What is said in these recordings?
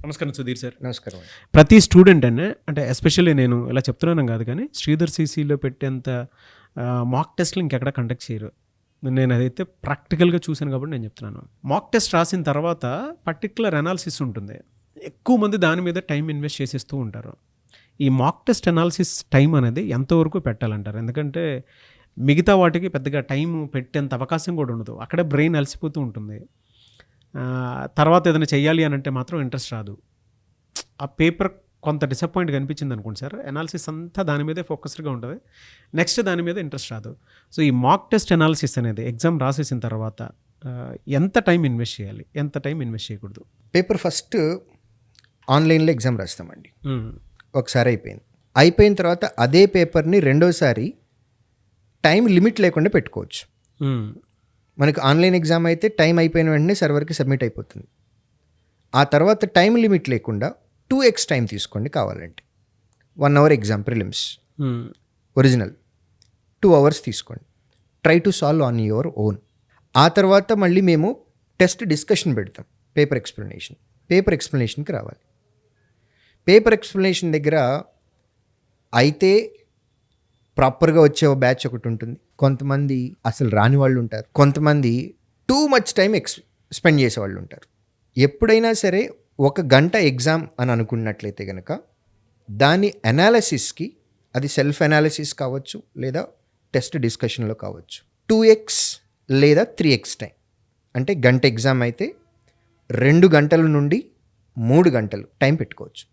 నమస్కారం సుధీర్ సార్. నమస్కారం. ప్రతి స్టూడెంట్ అంటే ఎస్పెషల్లీ నేను ఇలా చెప్తున్నాను కాదు కానీ శ్రీధర్ సీసీలో పెట్టేంత మాక్ టెస్ట్లు ఇంకెక్కడ కండక్ట్ చేయరు. నేను అదైతే ప్రాక్టికల్గా చూశాను కాబట్టి నేను చెప్తున్నాను. మాక్ టెస్ట్ రాసిన తర్వాత పర్టికులర్ అనాలిసిస్ ఉంటుంది. ఎక్కువ మంది దాని మీద టైం ఇన్వెస్ట్ చేసేస్తూ ఉంటారు. ఈ మాక్ టెస్ట్ అనాలిసిస్ టైం అనేది ఎంతవరకు పెట్టాలంటారు? ఎందుకంటే మిగతా వాటికి పెద్దగా టైం పెట్టేంత అవకాశం కూడా ఉండదు. అక్కడే బ్రెయిన్ అలసిపోతూ ఉంటుంది. తర్వాత ఏదైనా చెయ్యాలి అని అంటే మాత్రం ఇంట్రెస్ట్ రాదు. ఆ పేపర్ కొంత డిసప్పాయింట్ కనిపించింది అనుకోండి సార్, అనాలిసిస్ అంతా దాని మీదే ఫోకస్డ్గా ఉంటుంది, నెక్స్ట్ దాని మీద ఇంట్రెస్ట్ రాదు. సో ఈ మాక్ టెస్ట్ అనాలిసిస్ అనేది ఎగ్జామ్ రాసేసిన తర్వాత ఎంత టైం ఇన్వెస్ట్ చేయాలి, ఎంత టైం ఇన్వెస్ట్ చేయకూడదు? పేపర్ ఫస్ట్ ఆన్లైన్లో ఎగ్జామ్ రాస్తామండి. ఒకసారి అయిపోయిన తర్వాత అదే పేపర్ని రెండోసారి టైం లిమిట్ లేకుండా పెట్టుకోవచ్చు. మనకు ఆన్లైన్ ఎగ్జామ్ అయితే టైం అయిపోయిన వెంటనే సర్వర్కి సబ్మిట్ అయిపోతుంది. ఆ తర్వాత టైం లిమిట్ లేకుండా 2x టైం తీసుకోండి కావాలంటే. 1 hour exam prelims original 2 hours తీసుకోండి. Try to solve on your own. ఆ తర్వాత మళ్ళీ మేము టెస్ట్ డిస్కషన్ పెడతాం. పేపర్ ఎక్స్ప్లెనేషన్కి రావాలి. పేపర్ ఎక్స్ప్లెనేషన్ దగ్గర అయితే ప్రాపర్గా వచ్చే బ్యాచ్ ఒకటి ఉంటుంది. కొంతమంది అసలు రాని వాళ్ళు ఉంటారు. కొంతమంది టూ మచ్ టైం స్పెండ్ చేసే వాళ్ళు ఉంటారు. ఎప్పుడైనా సరే 1 గంట ఎగ్జామ్ అని అనుకున్నట్లయితే కనుక దాని అనాలిసిస్కి, అది సెల్ఫ్ అనాలిసిస్ కావచ్చు లేదా టెస్ట్ డిస్కషన్లో కావచ్చు, 2x లేదా 3x టైం. అంటే గంట ఎగ్జామ్ అయితే 2 గంటల నుండి 3 గంటలు టైం పెట్టుకోవచ్చు.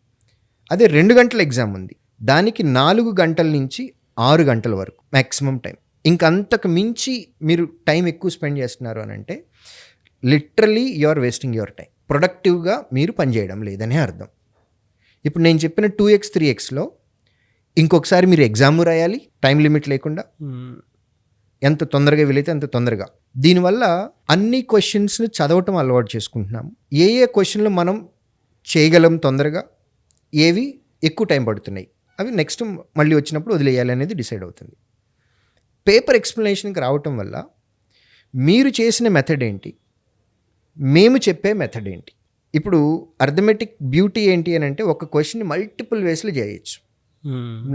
అదే 2 గంటల ఎగ్జామ్ ఉంది, దానికి 4 గంటల నుంచి 6 గంటల వరకు మ్యాక్సిమం టైం. ఇంకంతకు మించి మీరు టైం ఎక్కువ స్పెండ్ చేస్తున్నారు అని అంటే literally you are wasting your time. ప్రొడక్టివ్గా మీరు పనిచేయడం లేదనే అర్థం. ఇప్పుడు నేను చెప్పిన 2x 3xలో ఇంకొకసారి మీరు ఎగ్జామ్ రాయాలి టైం లిమిట్ లేకుండా, ఎంత తొందరగా వీలైతే అంత తొందరగా. దీనివల్ల అన్ని క్వశ్చన్స్ని చదవటం అలవాటు చేసుకుంటున్నాము. ఏ క్వశ్చన్లు మనం చేయగలం తొందరగా, ఏవి ఎక్కువ టైం పడుతున్నాయి, అవి నెక్స్ట్ మళ్ళీ వచ్చినప్పుడు వదిలేయాలి అనేది డిసైడ్ అవుతుంది. పేపర్ ఎక్స్ప్లెనేషన్కి రావటం వల్ల మీరు చేసిన మెథడ్ ఏంటి, మేము చెప్పే మెథడ్ ఏంటి. ఇప్పుడు అర్థమెటిక్ బ్యూటీ ఏంటి అని అంటే ఒక క్వశ్చన్ మల్టిపుల్ వేస్లో చేయొచ్చు.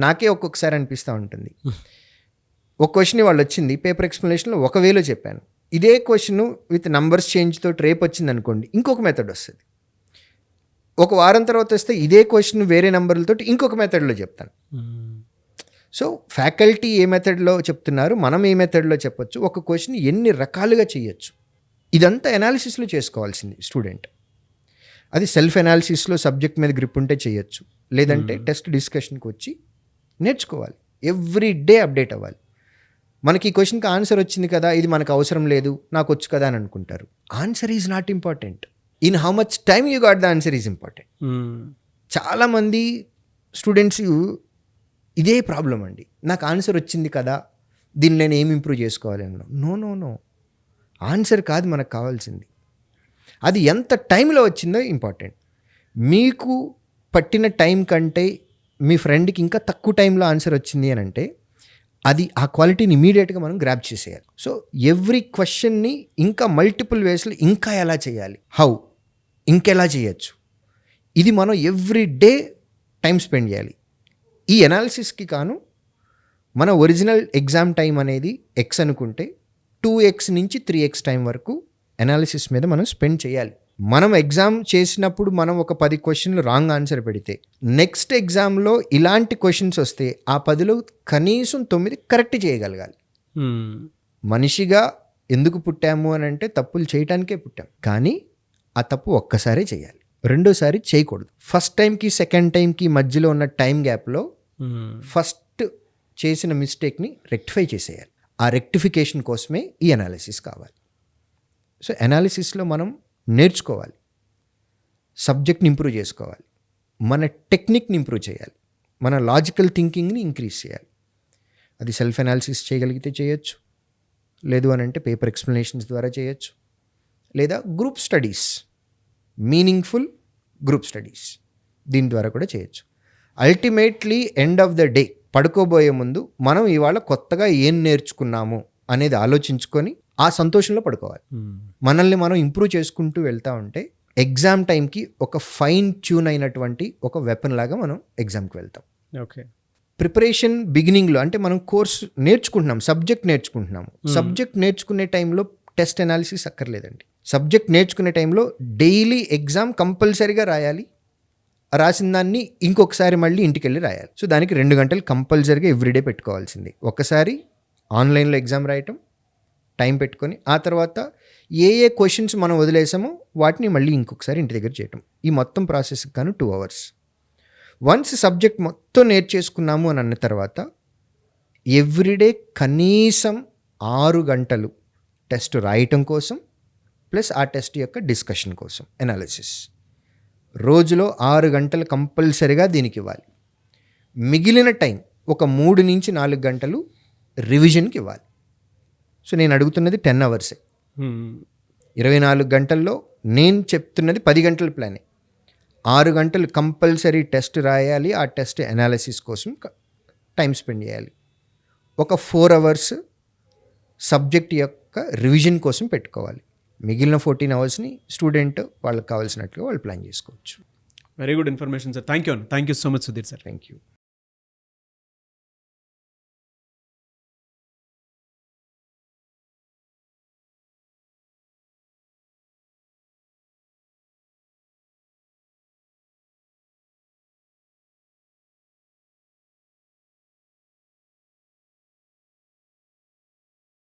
నాకే ఒక్కొక్కసారి అనిపిస్తూ ఉంటుంది, ఒక క్వశ్చన్ వాళ్ళు వచ్చింది పేపర్ ఎక్స్ప్లెనేషన్లో 1 వేలో చెప్పాను, ఇదే క్వశ్చన్ విత్ నంబర్స్ చేంజ్ తోటి రేపు వచ్చింది అనుకోండి, ఇంకొక మెథడ్ వస్తుంది. 1 వారం తర్వాత వస్తే ఇదే క్వశ్చన్ వేరే నెంబర్లతో ఇంకొక మెథడ్లో చెప్తాను. సో ఫ్యాకల్టీ ఏ మెథడ్లో చెప్తున్నారు, మనం ఏ మెథడ్లో చెప్పొచ్చు, ఒక క్వశ్చన్ ఎన్ని రకాలుగా చేయొచ్చు, ఇదంతా అనాలిసిస్లో చేసుకోవాల్సింది స్టూడెంట్. అది సెల్ఫ్ అనాలిసిస్లో సబ్జెక్ట్ మీద గ్రిప్ ఉంటే చేయొచ్చు, లేదంటే టెస్ట్ డిస్కషన్కి వచ్చి నేర్చుకోవాలి. ఎవ్రీ డే అప్డేట్ అవ్వాలి. మనకి ఈ క్వశ్చన్కి ఆన్సర్ వచ్చింది కదా, ఇది మనకు అవసరం లేదు, నాకు వచ్చు కదా అని అనుకుంటారు. Answer is not important, in how much time you got the answer is important. చాలామంది స్టూడెంట్స్ ఇదే ప్రాబ్లం అండి, నాకు ఆన్సర్ వచ్చింది కదా, దీన్ని నేను ఏం ఇంప్రూవ్ చేసుకోవాలి అన్నా. నో, ఆన్సర్ కాదు మనకు కావాల్సింది, అది ఎంత టైంలో వచ్చిందో ఇంపార్టెంట్. మీకు పట్టిన టైం కంటే మీ ఫ్రెండ్కి ఇంకా తక్కువ టైంలో ఆన్సర్ వచ్చింది అని అంటే అది ఆ క్వాలిటీని ఇమీడియట్గా మనం గ్రాప్ చేసేయాలి. సో ఎవ్రీ క్వశ్చన్ని ఇంకా మల్టిపుల్ వేస్లో ఇంకా ఎలా చేయాలి, హౌ, ఇంకెలా చేయొచ్చు, ఇది మనం ఎవ్రీ డే టైం స్పెండ్ చేయాలి. ఈ అనాలిసిస్కి కాను మన ఒరిజినల్ ఎగ్జామ్ టైం అనేది x అనుకుంటే 2x నుంచి 3x టైం వరకు అనాలిసిస్ మీద మనం స్పెండ్ చేయాలి. మనం ఎగ్జామ్ చేసినప్పుడు మనం ఒక 10 క్వశ్చన్లు రాంగ్ ఆన్సర్ పెడితే నెక్స్ట్ ఎగ్జామ్లో ఇలాంటి క్వశ్చన్స్ వస్తే ఆ 10లో కనీసం 9 కరెక్ట్ చేయగలగాలి. మనిషిగా ఎందుకు పుట్టాము అని అంటే తప్పులు చేయటానికే పుట్టాం, కానీ ఆ తప్పు ఒక్కసారే చేయాలి, రెండోసారి చేయకూడదు. ఫస్ట్ టైంకి సెకండ్ టైంకి మధ్యలో ఉన్న టైం గ్యాప్లో ఫస్ట్ చేసిన మిస్టేక్ని రెక్టిఫై చేసేయాలి. ఆ రెక్టిఫికేషన్ కోసమే ఈ అనాలిసిస్ కావాలి. సో అనాలిసిస్లో మనం నేర్చుకోవాలి, సబ్జెక్ట్ని ఇంప్రూవ్ చేసుకోవాలి, మన టెక్నిక్ని ఇంప్రూవ్ చేయాలి, మన లాజికల్ థింకింగ్ని ఇంక్రీజ్ చేయాలి. అది సెల్ఫ్ అనాలిసిస్ చేయగలిగితే చేయొచ్చు, లేదు అని అంటే పేపర్ ఎక్స్ప్లెనేషన్స్ ద్వారా చేయొచ్చు, లేదా group studies, meaningful group studies, దీని ద్వారా కూడా చేయొచ్చు. Ultimately end of the day పడుకోబోయే ముందు మనం ఇవాళ కొత్తగా ఏం నేర్చుకున్నాము అనేది ఆలోచించుకొని ఆ సంతోషంలో పడుకోవాలి. మనల్ని మనం ఇంప్రూవ్ చేసుకుంటూ వెళ్తూ ఉంటే ఎగ్జామ్ టైంకి ఒక ఫైన్ ట్యూన్ అయినటువంటి ఒక వెపన్ లాగా మనం ఎగ్జామ్కి వెళ్తాం. ఓకే. ప్రిపరేషన్ బిగినింగ్లో అంటే మనం కోర్స్ నేర్చుకుంటున్నాం, సబ్జెక్ట్ నేర్చుకుంటున్నాము. సబ్జెక్ట్ నేర్చుకునే టైంలో టెస్ట్ అనాలిసిస్ అక్కర్లేదండి. సబ్జెక్ట్ నేర్చుకునే టైంలో డైలీ ఎగ్జామ్ కంపల్సరీగా రాయాలి. రాసిన దాన్ని ఇంకొకసారి మళ్ళీ ఇంటికి వెళ్ళి రాయాలి. సో దానికి 2 గంటలు కంపల్సరీగా ఎవ్రీడే పెట్టుకోవాల్సింది. ఒకసారి ఆన్లైన్లో ఎగ్జామ్ రాయటం టైం పెట్టుకొని, ఆ తర్వాత ఏ క్వశ్చన్స్ మనం వదిలేసామో వాటిని మళ్ళీ ఇంకొకసారి ఇంటి దగ్గర చేయటం. ఈ మొత్తం ప్రాసెస్కి గాను 2 hours. వన్స్ సబ్జెక్ట్ మొత్తం నేర్చేసుకున్నాము అని అన్న తర్వాత ఎవ్రీడే కనీసం 6 గంటలు టెస్ట్ రాయటం కోసం ప్లస్ ఆ టెస్ట్ యొక్క డిస్కషన్ కోసం ఎనాలిసిస్. రోజులో 6 గంటలు కంపల్సరీగా దీనికి ఇవ్వాలి. మిగిలిన టైం ఒక 3 నుంచి 4 గంటలు రివిజన్కి ఇవ్వాలి. సో నేను అడుగుతున్నది 10 hours. 24 గంటల్లో నేను చెప్తున్నది 10 గంటల ప్లానే. 6 గంటలు కంపల్సరీ టెస్ట్ రాయాలి, ఆ టెస్ట్ అనాలిసిస్ కోసం టైం స్పెండ్ చేయాలి. ఒక 4 hours సబ్జెక్ట్ యొక్క రివిజన్ కోసం పెట్టుకోవాలి. మిగిలిన 14 hours స్టూడెంట్ వాళ్ళకి కావాల్సినట్లుగా వాళ్ళు ప్లాన్ చేసుకోవచ్చు. Very good information sir. Thank you so much Sudheer sir. Thank you.